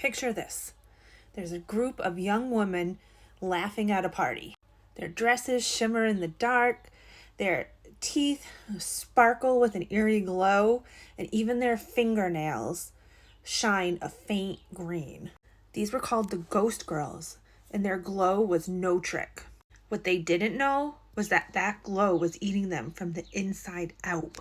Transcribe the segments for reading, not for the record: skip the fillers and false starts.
Picture this. There's a group of young women laughing at a party. Their dresses shimmer in the dark, their teeth sparkle with an eerie glow, and even their fingernails shine a faint green. These were called the Ghost Girls, and their glow was no trick. What they didn't know was that glow was eating them from the inside out.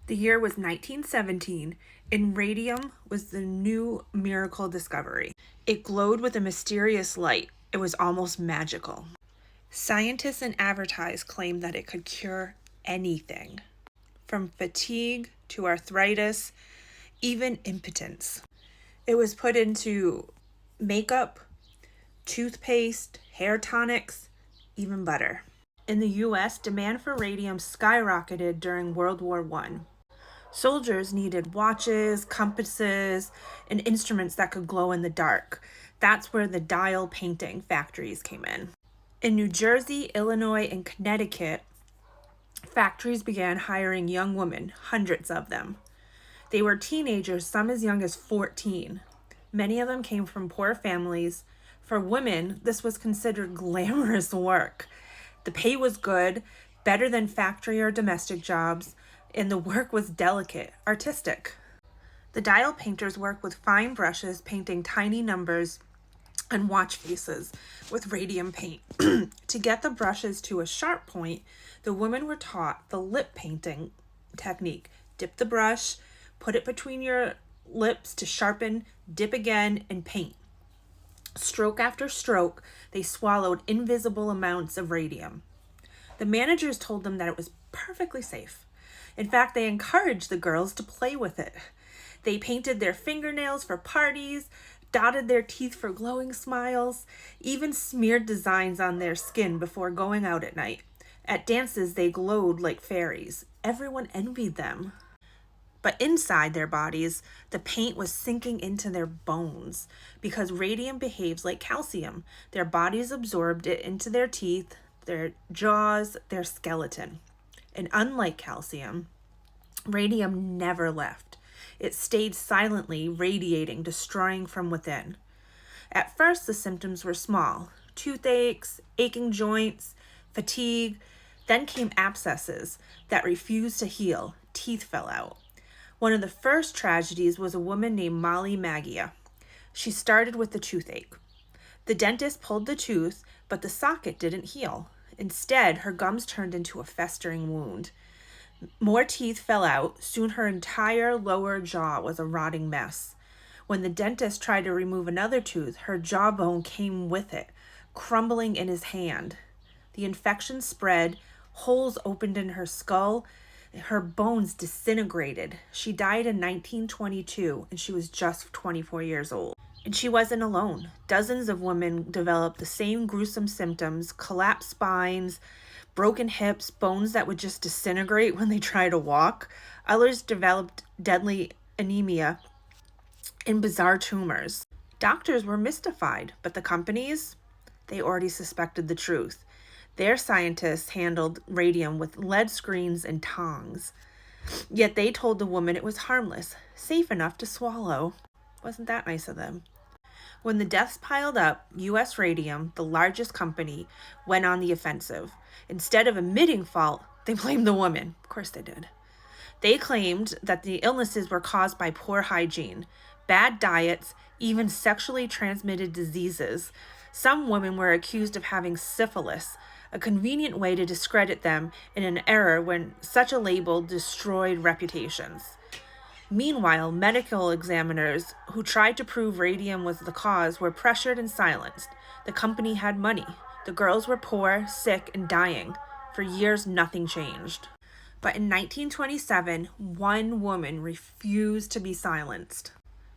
The year was 1917, and radium was the new miracle discovery. It glowed with a mysterious light. It was almost magical. Scientists and advertisers claimed that it could cure anything, from fatigue to arthritis, even impotence. It was put into makeup, toothpaste, hair tonics, even butter. In the US, demand for radium skyrocketed during World War I. Soldiers needed watches, compasses, and instruments that could glow in the dark. That's where the dial painting factories came in. In New Jersey, Illinois, and Connecticut, factories began hiring young women, hundreds of them. They were teenagers, some as young as 14. Many of them came from poor families. For women, this was considered glamorous work. The pay was good, better than factory or domestic jobs, and the work was delicate, artistic. The dial painters worked with fine brushes, painting tiny numbers and watch faces with radium paint. To get the brushes to a sharp point, the women were taught the lip painting technique. Dip the brush, put it between your lips to sharpen, dip again, and paint. Stroke after stroke, they swallowed invisible amounts of radium. The managers told them that it was perfectly safe. In fact, they encouraged the girls to play with it. They painted their fingernails for parties, dotted their teeth for glowing smiles, even smeared designs on their skin before going out at night. At dances, they glowed like fairies. Everyone envied them. But inside their bodies, the paint was sinking into their bones because radium behaves like calcium. Their bodies absorbed it into their teeth, their jaws, their skeleton. And unlike calcium, radium never left. It stayed silently radiating, destroying from within. At first, the symptoms were small: toothaches, aching joints, fatigue. Then came abscesses that refused to heal. Teeth fell out. One of the first tragedies was a woman named Molly Maggia. She started with the toothache. The dentist pulled the tooth, but the socket didn't heal. Instead, her gums turned into a festering wound. More teeth fell out. Soon her entire lower jaw was a rotting mess. When the dentist tried to remove another tooth, her jawbone came with it, crumbling in his hand. The infection spread, holes opened in her skull, her bones disintegrated. She died in 1922, and she was just 24 years old. And she wasn't alone. Dozens of women developed the same gruesome symptoms: collapsed spines, broken hips, bones that would just disintegrate when they try to walk. Others developed deadly anemia and bizarre tumors. Doctors were mystified, but the companies, they already suspected the truth. Their scientists handled radium with lead screens and tongs. Yet they told the woman it was harmless, safe enough to swallow. Wasn't that nice of them? When the deaths piled up, U.S. Radium, the largest company, went on the offensive. Instead of admitting fault, they blamed the woman. Of course they did. They claimed that the illnesses were caused by poor hygiene, bad diets, even sexually transmitted diseases. Some women were accused of having syphilis, a convenient way to discredit them in an era when such a label destroyed reputations. Meanwhile, medical examiners who tried to prove radium was the cause were pressured and silenced. The company had money. The girls were poor, sick, and dying. For years, nothing changed. But in 1927, one woman refused to be silenced.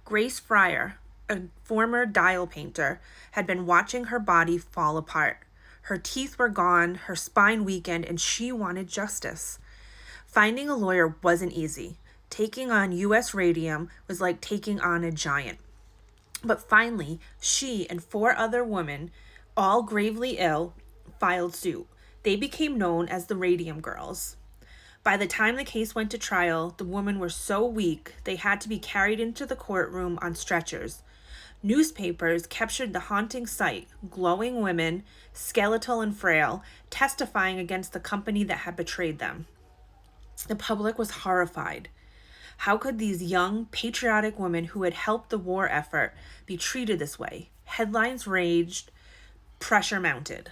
Grace Fryer, a former dial painter, had been watching her body fall apart. Her teeth were gone, her spine weakened, and she wanted justice. Finding a lawyer wasn't easy. Taking on U.S. Radium was like taking on a giant. But finally, she and 4 other women, all gravely ill, filed suit. They became known as the Radium Girls. By the time the case went to trial, the women were so weak they had to be carried into the courtroom on stretchers. Newspapers captured the haunting sight, glowing women, skeletal and frail, testifying against the company that had betrayed them. The public was horrified. How could these young, patriotic women who had helped the war effort be treated this way? Headlines raged, pressure mounted.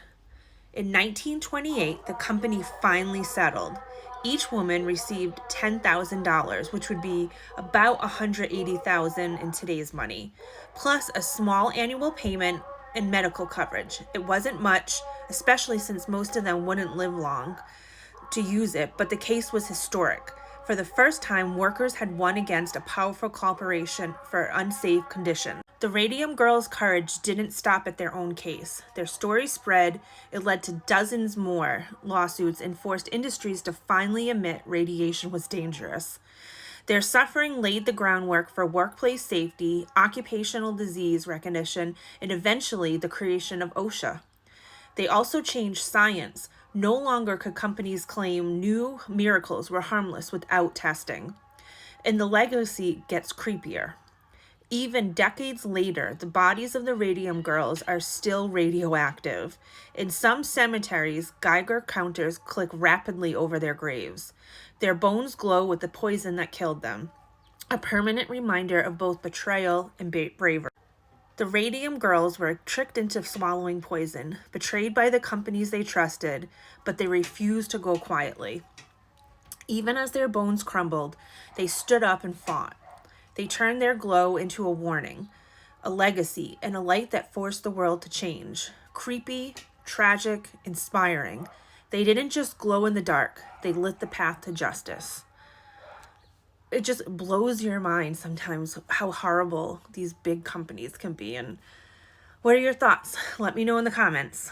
In 1928, the company finally settled. Each woman received $10,000, which would be about $180,000 in today's money, plus a small annual payment and medical coverage. It wasn't much, especially since most of them wouldn't live long to use it, but the case was historic. For the first time, workers had won against a powerful corporation for unsafe conditions. The Radium Girls' courage didn't stop at their own case. Their story spread, it led to dozens more lawsuits and forced industries to finally admit radiation was dangerous. Their suffering laid the groundwork for workplace safety, occupational disease recognition, and eventually the creation of OSHA. They also changed science. No longer could companies claim new miracles were harmless without testing. And the legacy gets creepier. Even decades later, the bodies of the Radium Girls are still radioactive. In some cemeteries, Geiger counters click rapidly over their graves. Their bones glow with the poison that killed them, a permanent reminder of both betrayal and bravery. The Radium Girls were tricked into swallowing poison, betrayed by the companies they trusted, but they refused to go quietly. Even as their bones crumbled, they stood up and fought. They turned their glow into a warning, a legacy, and a light that forced the world to change. Creepy, tragic, inspiring. They didn't just glow in the dark, they lit the path to justice. It just blows your mind sometimes how horrible these big companies can be. And what are your thoughts? Let me know in the comments.